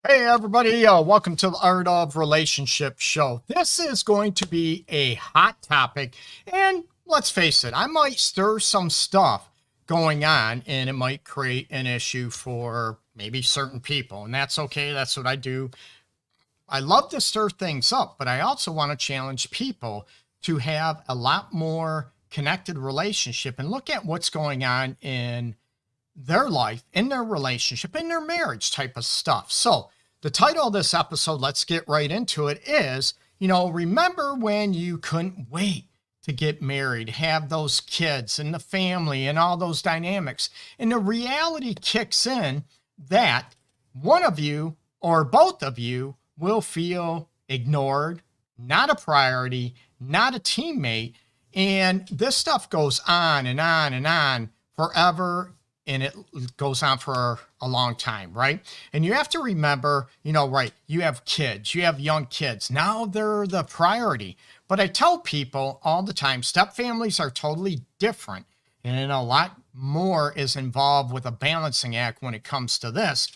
Hey everybody, welcome to the Art of Relationship show. This is going to be a hot topic, and let's face it, I might stir some stuff going on, and it might create an issue for maybe certain people, and that's okay. That's what I do. I love to stir things up, but I also want to challenge people to have a lot more connected relationship and look at what's going on in their life, in their relationship, in their marriage type of stuff. So the title of this episode, let's get right into it, is, remember when you couldn't wait to get married, have those kids and the family and all those dynamics. And the reality kicks in that one of you or both of you will feel ignored, not a priority, not a teammate. And this stuff goes on and on and on forever. And it goes on for a long time, right? And you have to remember, right, you have kids, you have young kids. Now they're the priority. But I tell people all the time, step families are totally different. And a lot more is involved with a balancing act when it comes to this.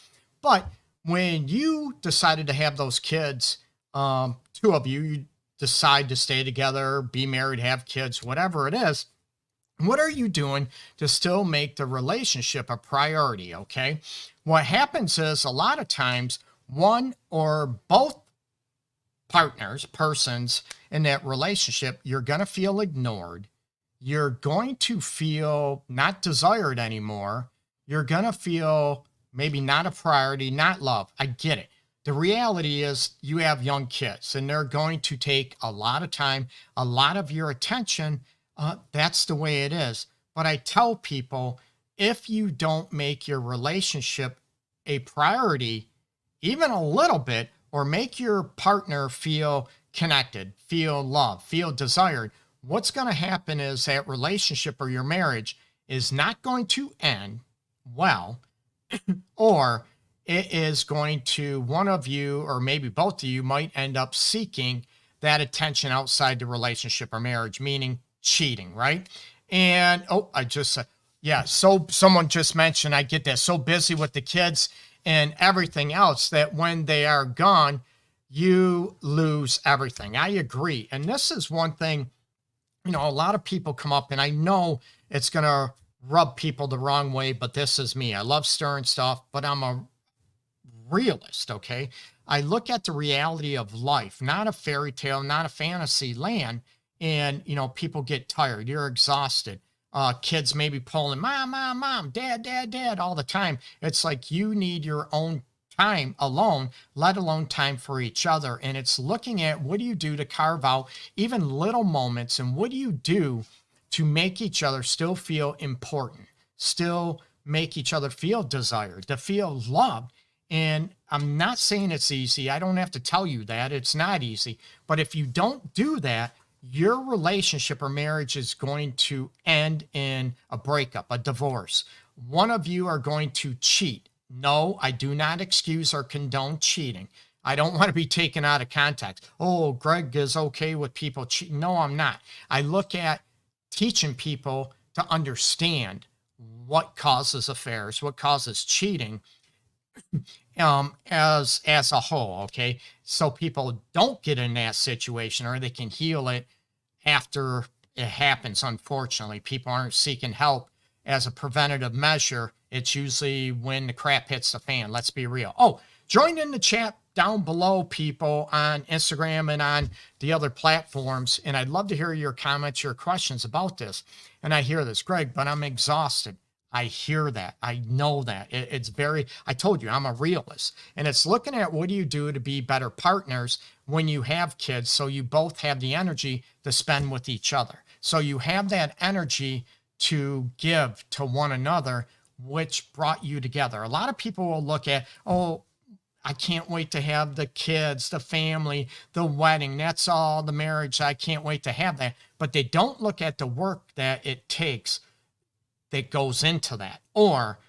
But when you decided to have those kids, two of you decide to stay together, be married, have kids, whatever it is, what are you doing to still make the relationship a priority? Okay. What happens is a lot of times one or both persons in that relationship, you're going to feel ignored. You're going to feel not desired anymore. You're going to feel maybe not a priority, not love. I get it. The reality is you have young kids and they're going to take a lot of time, a lot of your attention. That's the way it is. But I tell people, if you don't make your relationship a priority, even a little bit, or make your partner feel connected, feel loved, feel desired, what's going to happen is that relationship or your marriage is not going to end well, or it is going to, one of you, or maybe both of you, might end up seeking that attention outside the relationship or marriage, meaning cheating, right? And I just said, yeah, so someone just mentioned, I get that, so busy with the kids and everything else that when they are gone, you lose everything. I agree. And this is one thing, a lot of people come up, and I know it's going to rub people the wrong way, but this is me. I love stirring stuff, but I'm a realist, okay? I look at the reality of life, not a fairy tale, not a fantasy land. And, people get tired. You're exhausted. Kids maybe pulling, mom, mom, mom, dad, dad, dad, all the time. It's like you need your own time alone, let alone time for each other. And it's looking at what do you do to carve out even little moments, and what do you do to make each other still feel important, still make each other feel desired, to feel loved. And I'm not saying it's easy. I don't have to tell you that. It's not easy. But if you don't do that, your relationship or marriage is going to end in a breakup, a divorce. One of you are going to cheat. No, I do not excuse or condone cheating. I don't want to be taken out of context. Oh, Greg is okay with people cheating. No, I'm not. I look at teaching people to understand what causes affairs, what causes cheating, as a whole, okay? So people don't get in that situation, or they can heal it after it happens. Unfortunately, people aren't seeking help as a preventative measure. It's usually when the crap hits the fan. Let's be real. Oh, join in the chat down below, people, on Instagram and on the other platforms. And I'd love to hear your comments, your questions about this. And I hear this, Greg, but I'm exhausted. I hear that. I know that. I told you, I'm a realist. And it's looking at what do you do to be better partners when you have kids, so you both have the energy to spend with each other. So you have that energy to give to one another, which brought you together. A lot of people will look at, oh, I can't wait to have the kids, the family, the wedding. That's all the marriage. I can't wait to have that. But they don't look at the work that it takes that goes into that. Or,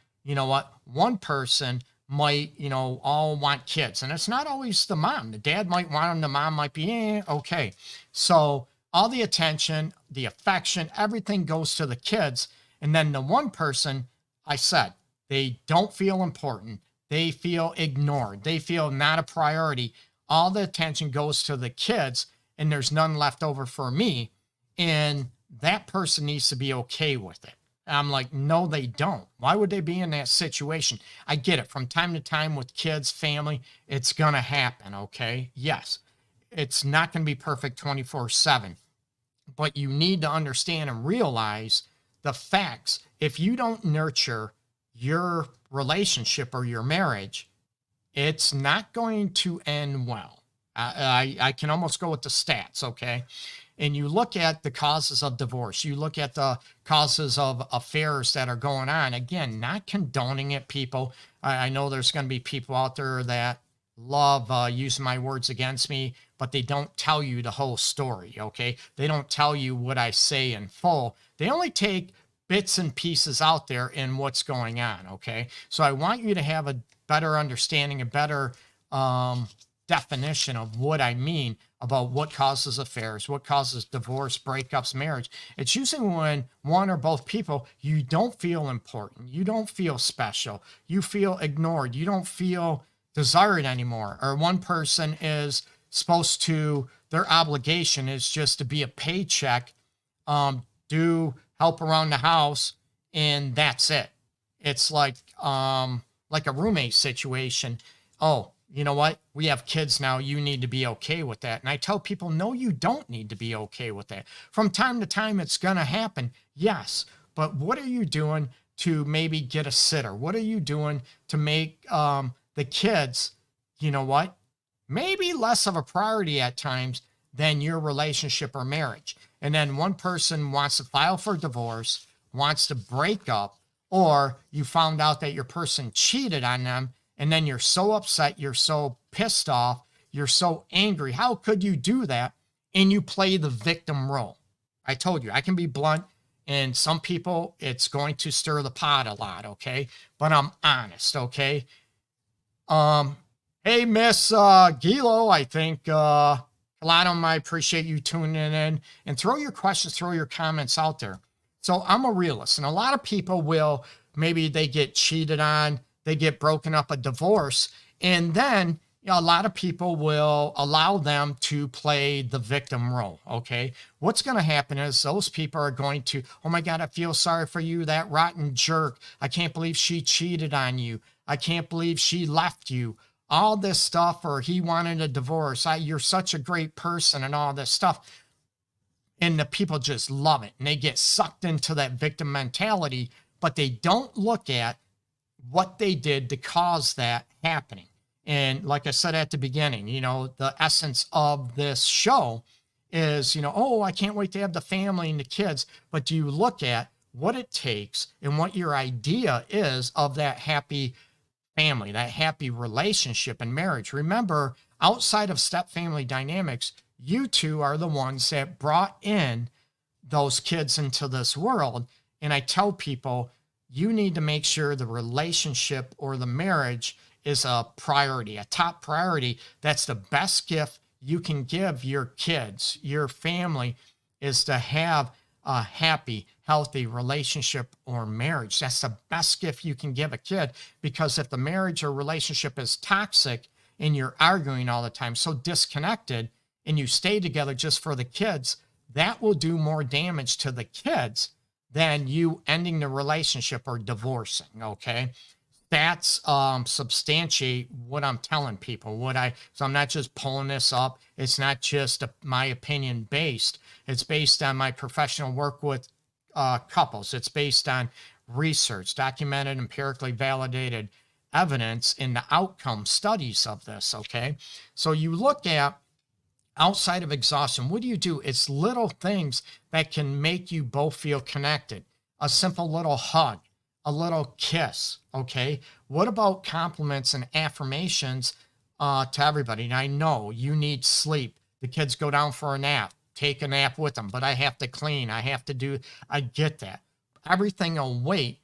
one person might, all want kids, and it's not always the mom. The dad might want them. The mom might be, okay. So all the attention, the affection, everything goes to the kids. And then the one person, I said, they don't feel important. They feel ignored. They feel not a priority. All the attention goes to the kids and there's none left over for me. And that person needs to be okay with it. And I'm like, no, they don't. Why would they be in that situation? I get it. From time to time with kids, family, it's going to happen. Okay. Yes. It's not going to be perfect 24/7, but you need to understand and realize the facts. If you don't nurture your relationship or your marriage, it's not going to end well. I can almost go with the stats, okay? And you look at the causes of divorce, you look at the causes of affairs that are going on. Again, not condoning it, people. I know there's going to be people out there that love using my words against me, but they don't tell you the whole story, okay? They don't tell you what I say in full. They only take bits and pieces out there in what's going on, okay? So I want you to have a better understanding, a better definition of what I mean about what causes affairs, what causes divorce, breakups, marriage. It's usually when one or both people, you don't feel important, you don't feel special, you feel ignored, you don't feel desired anymore, or one person is supposed to, their obligation is just to be a paycheck, do help around the house, and that's it. It's like a roommate situation. Oh, you know what? We have kids now. You need to be okay with that. And I tell people, no, you don't need to be okay with that. From time to time, it's going to happen. Yes. But what are you doing to maybe get a sitter? What are you doing to make the kids, you know what, maybe less of a priority at times than your relationship or marriage? And then one person wants to file for divorce, wants to break up, or you found out that your person cheated on them, and then you're so upset, you're so pissed off, you're so angry. How could you do that? And you play the victim role. I told you, I can be blunt, and some people, it's going to stir the pot a lot, okay? But I'm honest, okay? Hey, Miss Gilo, I think a lot of them, I appreciate you tuning in, and throw your questions, throw your comments out there. So I'm a realist, and a lot of people will, maybe they get cheated on, they get broken up, a divorce, and then a lot of people will allow them to play the victim role, okay? What's going to happen is those people are going to, oh my God, I feel sorry for you, that rotten jerk. I can't believe she cheated on you. I can't believe she left you. All this stuff, or he wanted a divorce. You're such a great person and all this stuff. And the people just love it. And they get sucked into that victim mentality, but they don't look at what they did to cause that happening. And like I said at the beginning, you know, the essence of this show is, you know, oh, I can't wait to have the family and the kids. But do you look at what it takes and what your idea is of that happy family, that happy relationship and marriage? Remember, outside of step family dynamics, you two are the ones that brought in those kids into this world. And I tell people, you need to make sure the relationship or the marriage is a priority, a top priority. That's the best gift you can give your kids, your family, is to have a happy, healthy relationship or marriage. That's the best gift you can give a kid, because if the marriage or relationship is toxic and you're arguing all the time, so disconnected, and you stay together just for the kids, that will do more damage to the kids than you ending the relationship or divorcing, okay? That's substantiate what I'm telling people. So I'm not just pulling this up. It's not just my opinion based. It's based on my professional work with couples. It's based on research, documented, empirically validated evidence in the outcome studies of this, okay? So you look at outside of exhaustion, what do? It's little things that can make you both feel connected. A simple little hug, a little kiss, okay? What about compliments and affirmations to everybody? And I know you need sleep. The kids go down for a nap. Take a nap with them. But I have to clean. I have to do, I get that. Everything will wait.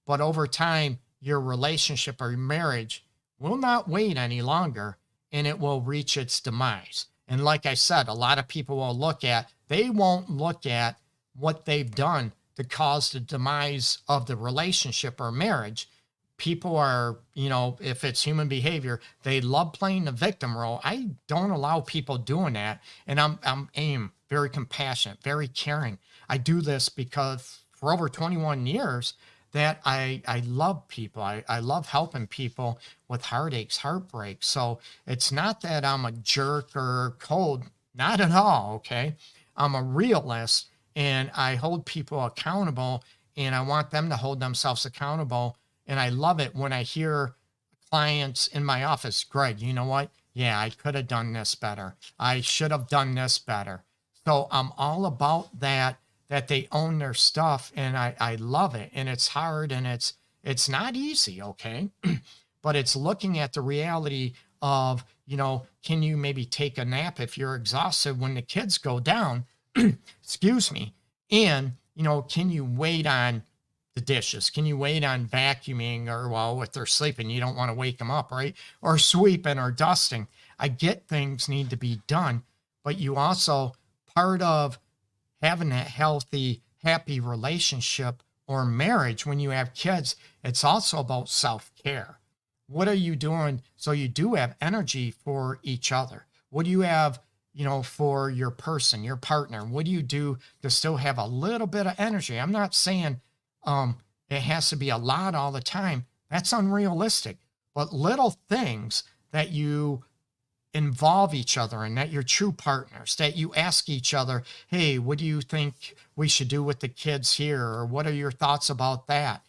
But over time, your relationship or your marriage will not wait any longer, and it will reach its demise. And like I said, a lot of people they won't look at what they've done to cause the demise of the relationship or marriage. people are, if it's human behavior, they love playing the victim role. I don't allow people doing that. And I'm very compassionate, very caring. I do this because for over 21 years that I love people. I love helping people with heartaches, heartbreaks. So it's not that I'm a jerk or cold, not at all. Okay. I'm a realist and I hold people accountable and I want them to hold themselves accountable. And I love it when I hear clients in my office, Greg, you know what? Yeah, I could have done this better. I should have done this better. So I'm all about that they own their stuff and I love it. And it's hard and it's not easy, okay? But it's looking at the reality of, can you maybe take a nap if you're exhausted when the kids go down? Excuse me. And, can you wait on the dishes? Can you wait on vacuuming or, well, if they're sleeping, you don't want to wake them up, right? Or sweeping or dusting. I get things need to be done, but you also, part of having that healthy, happy relationship or marriage when you have kids, it's also about self-care. What are you doing so you do have energy for each other? What do you have, for your person, your partner? What do you do to still have a little bit of energy? I'm not saying it has to be a lot all the time. That's unrealistic. But little things that you involve each other in, that you're true partners, that you ask each other, hey, what do you think we should do with the kids here? Or what are your thoughts about that?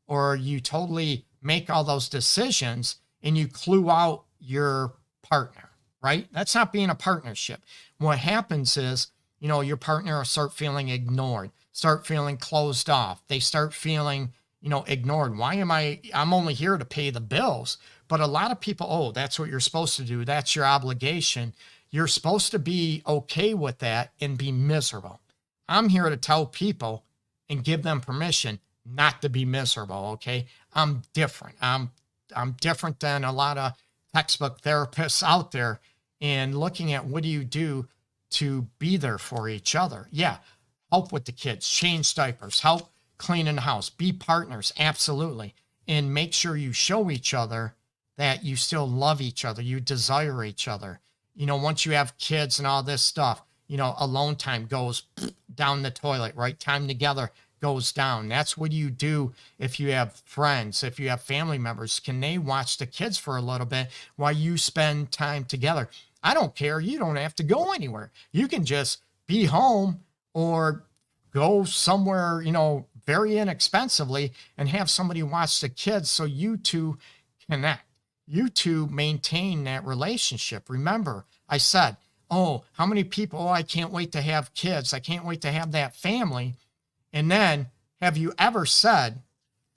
Or you totally make all those decisions and you clue out your partner, right? That's not being a partnership. What happens is, your partner will start feeling ignored, start feeling closed off. They start feeling, ignored. Why I'm only here to pay the bills. But a lot of people, oh, that's what you're supposed to do. That's your obligation. You're supposed to be okay with that and be miserable. I'm here to tell people and give them permission not to be miserable. Okay. I'm different. I'm different than a lot of textbook therapists out there, and looking at what do you do to be there for each other. Yeah. Help with the kids, change diapers, help cleaning the house, be partners. Absolutely. And make sure you show each other that you still love each other. You desire each other. Once you have kids and all this stuff, alone time goes down the toilet, right? Time together goes down. That's what you do if you have friends, if you have family members. Can they watch the kids for a little bit while you spend time together? I don't care. You don't have to go anywhere. You can just be home or go somewhere, very inexpensively and have somebody watch the kids so you two connect. You two maintain that relationship. Remember, I said, oh, how many people, oh, I can't wait to have kids. I can't wait to have that family. And then have you ever said,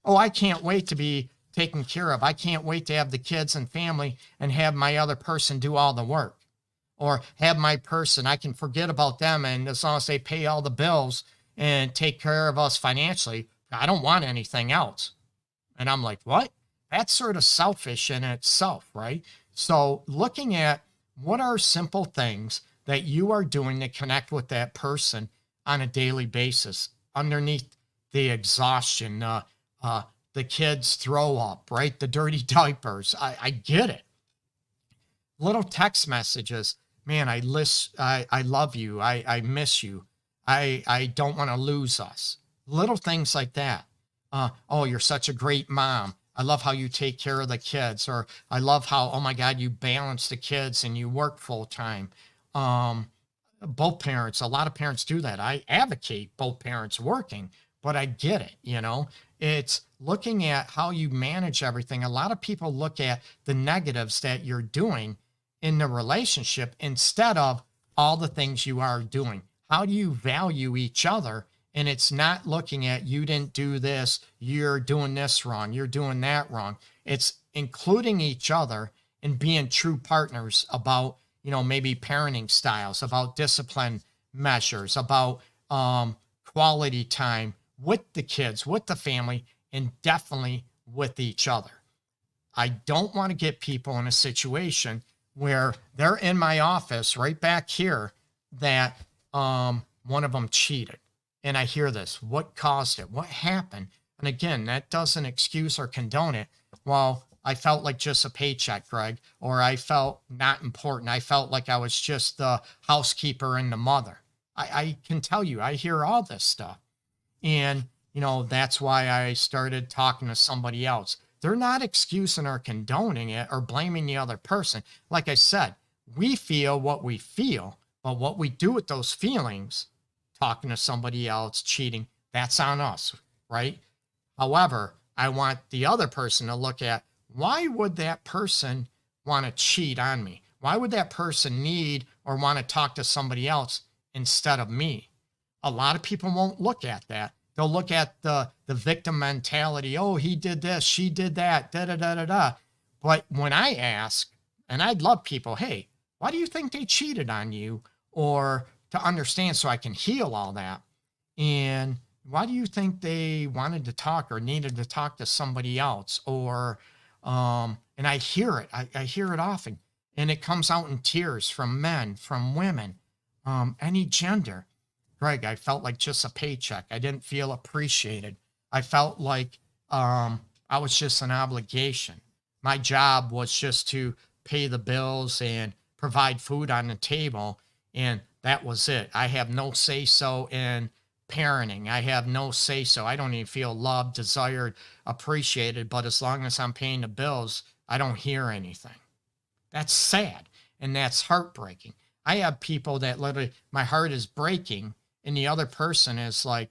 oh, I can't wait to be taken care of. I can't wait to have the kids and family and have my other person do all the work, or have my person, I can forget about them. And as long as they pay all the bills and take care of us financially, I don't want anything else. And I'm like, what? That's sort of selfish in itself, right? So looking at what are simple things that you are doing to connect with that person on a daily basis underneath the exhaustion, the kids throw up, right? The dirty diapers. I get it. Little text messages. Man, I love you. I miss you. I don't want to lose us. Little things like that. Oh, you're such a great mom. I love how you take care of the kids. Or I love how, oh my God, you balance the kids and you work full time. Both parents, a lot of parents do that. I advocate both parents working, but I get it. It's looking at how you manage everything. A lot of people look at the negatives that you're doing in the relationship instead of all the things you are doing. How do you value each other? And it's not looking at, you didn't do this, you're doing this wrong, you're doing that wrong. It's including each other and being true partners about, maybe parenting styles, about discipline measures, about quality time with the kids, with the family, and definitely with each other. I don't want to get people in a situation where they're in my office right back here that one of them cheated. And I hear this, what caused it? What happened? And again, that doesn't excuse or condone it. Well, I felt like just a paycheck, Greg, or I felt not important. I felt like I was just the housekeeper and the mother. I can tell you, I hear all this stuff. And, that's why I started talking to somebody else. They're not excusing or condoning it or blaming the other person. Like I said, we feel what we feel, but what we do with those feelings, talking to somebody else, cheating, that's on us, right? However, I want the other person to look at, why would that person want to cheat on me? Why would that person need or want to talk to somebody else instead of me? A lot of people won't look at that. They'll look at the victim mentality. Oh, he did this, she did that, da da da da da. But when I ask, and I'd love people, hey, why do you think they cheated on you? Or to understand so I can heal all that. And why do you think they wanted to talk or needed to talk to somebody else? Or, and I hear it. I hear it often. And it comes out in tears from men, from women, any gender. Greg, I felt like just a paycheck. I didn't feel appreciated. I felt like I was just an obligation. My job was just to pay the bills and provide food on the table. And that was it. I have no say so in parenting. I have no say so. I don't even feel loved, desired, appreciated. But as long as I'm paying the bills, I don't hear anything. That's sad. And that's heartbreaking. I have people that literally, my heart is breaking. And the other person is like,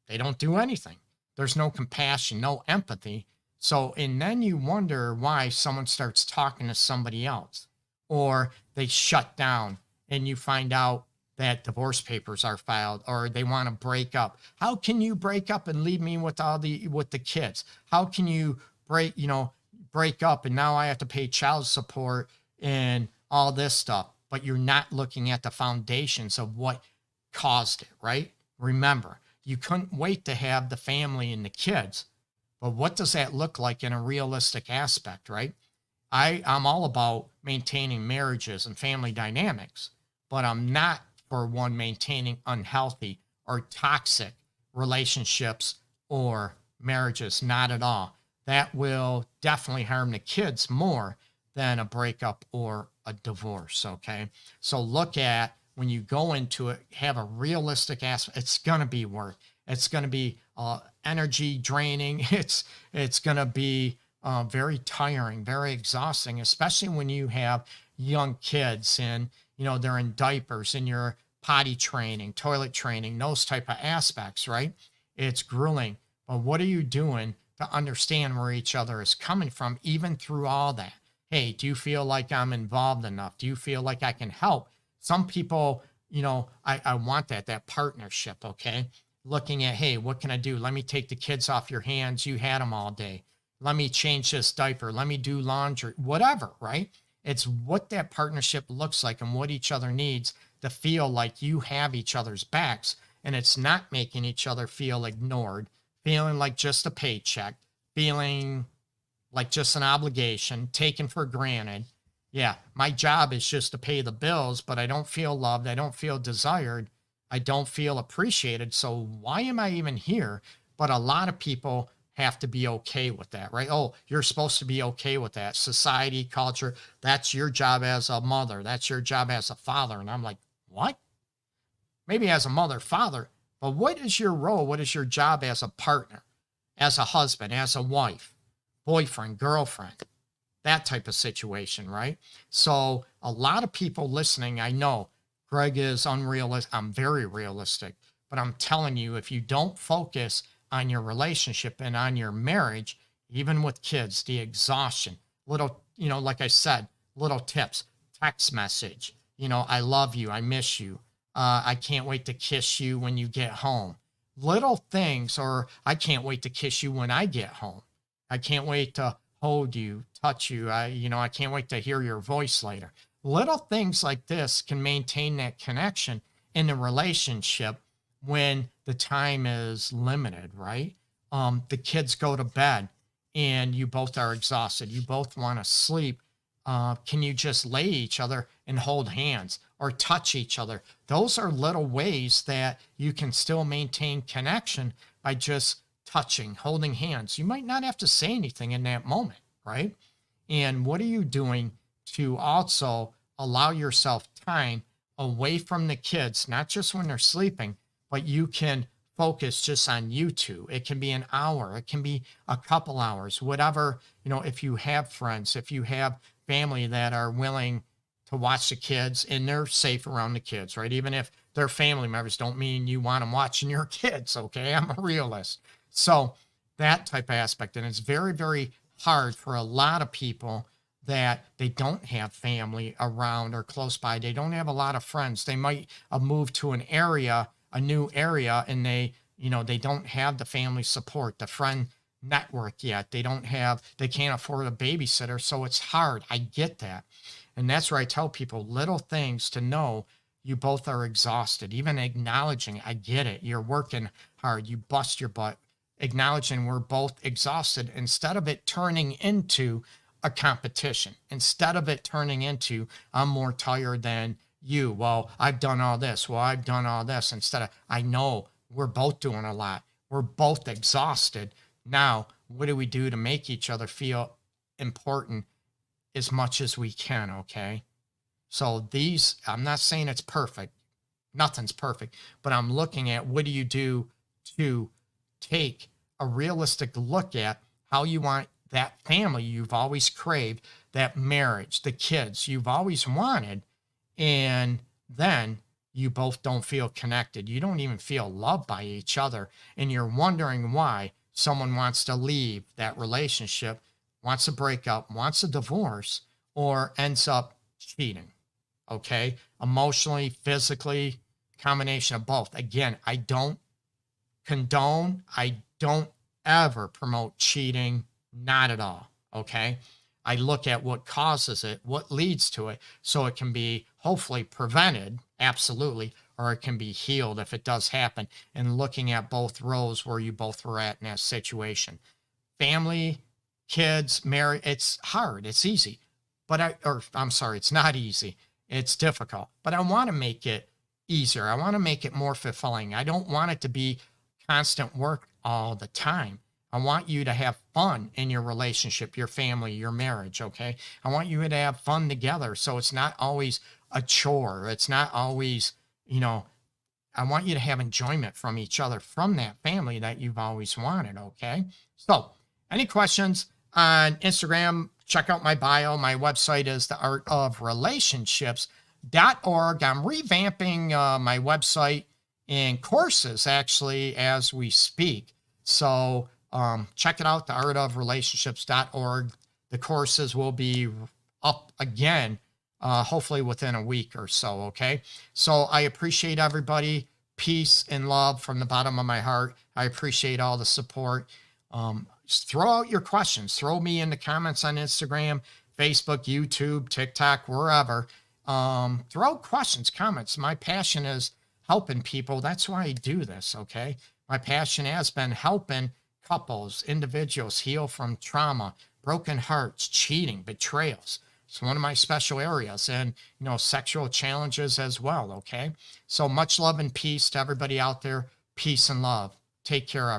they don't do anything. There's no compassion, no empathy. So, and then you wonder why someone starts talking to somebody else, or they shut down and you find out that divorce papers are filed, or they want to break up. How can you break up and leave me with with the kids? How can you break up and now I have to pay child support and all this stuff? But you're not looking at the foundations of what caused it, right? Remember, you couldn't wait to have the family and the kids. But what does that look like in a realistic aspect, right? I'm all about maintaining marriages and family dynamics, but I'm not for one maintaining unhealthy or toxic relationships or marriages, not at all. That will definitely harm the kids more than a breakup or a divorce, okay? So look at, when you go into it, have a realistic aspect. It's going to be work. It's going to be energy draining. It's going to be very tiring, very exhausting, especially when you have young kids and, they're in diapers and you're potty training, toilet training, those type of aspects, right? It's grueling. But what are you doing to understand where each other is coming from, even through all that? Hey, do you feel like I'm involved enough? Do you feel like I can help? Some people, I want that partnership, okay? Looking at, hey, what can I do? Let me take the kids off your hands. You had them all day. Let me change this diaper. Let me do laundry, whatever, right? It's what that partnership looks like and what each other needs to feel like you have each other's backs. And it's not making each other feel ignored, feeling like just a paycheck, feeling like just an obligation, taken for granted. Yeah, my job is just to pay the bills, but I don't feel loved. I don't feel desired. I don't feel appreciated. So why am I even here? But a lot of people have to be okay with that, right? Oh, you're supposed to be okay with that. Society, culture, that's your job as a mother. That's your job as a father. And I'm like, what? Maybe as a mother, father, but what is your role? What is your job as a partner, as a husband, as a wife, boyfriend, girlfriend? That type of situation, right? So a lot of people listening, I know Greg is unrealistic. I'm very realistic, but I'm telling you, if you don't focus on your relationship and on your marriage, even with kids, the exhaustion, little, like I said, little tips, text message, I love you. I miss you. I can't wait to kiss you when you get home. Little things, or I can't wait to kiss you when I get home. I can't wait to hold you, touch you. I can't wait to hear your voice later. Little things like this can maintain that connection in the relationship when the time is limited, right? The kids go to bed and you both are exhausted. You both want to sleep. Can you just lay each other and hold hands or touch each other? Those are little ways that you can still maintain connection by just touching, holding hands. You might not have to say anything in that moment, right? And what are you doing to also allow yourself time away from the kids, not just when they're sleeping, but you can focus just on you two. It can be an hour, it can be a couple hours, whatever, if you have friends, if you have family that are willing to watch the kids and they're safe around the kids, right? Even if they're family members, don't mean you want them watching your kids, okay? I'm a realist. So that type of aspect. And it's very, very hard for a lot of people that they don't have family around or close by. They don't have a lot of friends. They might have moved to an area, a new area, and they don't have the family support, the friend network yet. They can't afford a babysitter. So it's hard. I get that. And that's where I tell people little things to know you both are exhausted, even acknowledging, I get it. You're working hard. You bust your butt, acknowledging we're both exhausted instead of it turning into a competition, instead of it turning into, I'm more tired than you. Well, I've done all this. Well, I've done all this. Instead of, I know we're both doing a lot. We're both exhausted. Now, what do we do to make each other feel important as much as we can? Okay. So I'm not saying it's perfect. Nothing's perfect, but I'm looking at what do you do to take a realistic look at how you want that family you've always craved, that marriage, the kids you've always wanted, and then you both don't feel connected. You don't even feel loved by each other, and you're wondering why someone wants to leave that relationship, wants to break up, wants a divorce, or ends up cheating. Okay? Emotionally, physically, combination of both. Again, I don't condone, I don't ever promote cheating, not at all. Okay? I look at what causes it, what leads to it, so it can be hopefully prevented, absolutely, or it can be healed if it does happen, and looking at both roles where you both were at in that situation. Family, kids, marriage, it's hard, it's easy, it's not easy. It's difficult, but I want to make it easier. I want to make it more fulfilling. I don't want it to be constant work all the time. I want you to have fun in your relationship, your family, your marriage, okay? I want you to have fun together. So it's not always a chore. It's not always, I want you to have enjoyment from each other, from that family that you've always wanted, okay? So any questions on Instagram, check out my bio. My website is theartofrelationships.org. I'm revamping my website and courses actually as we speak. So check it out, theartofrelationships.org. The courses will be up again, hopefully within a week or so, okay? So I appreciate everybody. Peace and love from the bottom of my heart. I appreciate all the support. Just throw out your questions. Throw me in the comments on Instagram, Facebook, YouTube, TikTok, wherever. Throw out questions, comments. My passion is helping people. That's why I do this, okay? My passion has been helping couples, individuals heal from trauma, broken hearts, cheating, betrayals. It's one of my special areas, and sexual challenges as well, okay? So much love and peace to everybody out there. Peace and love. Take care, everyone.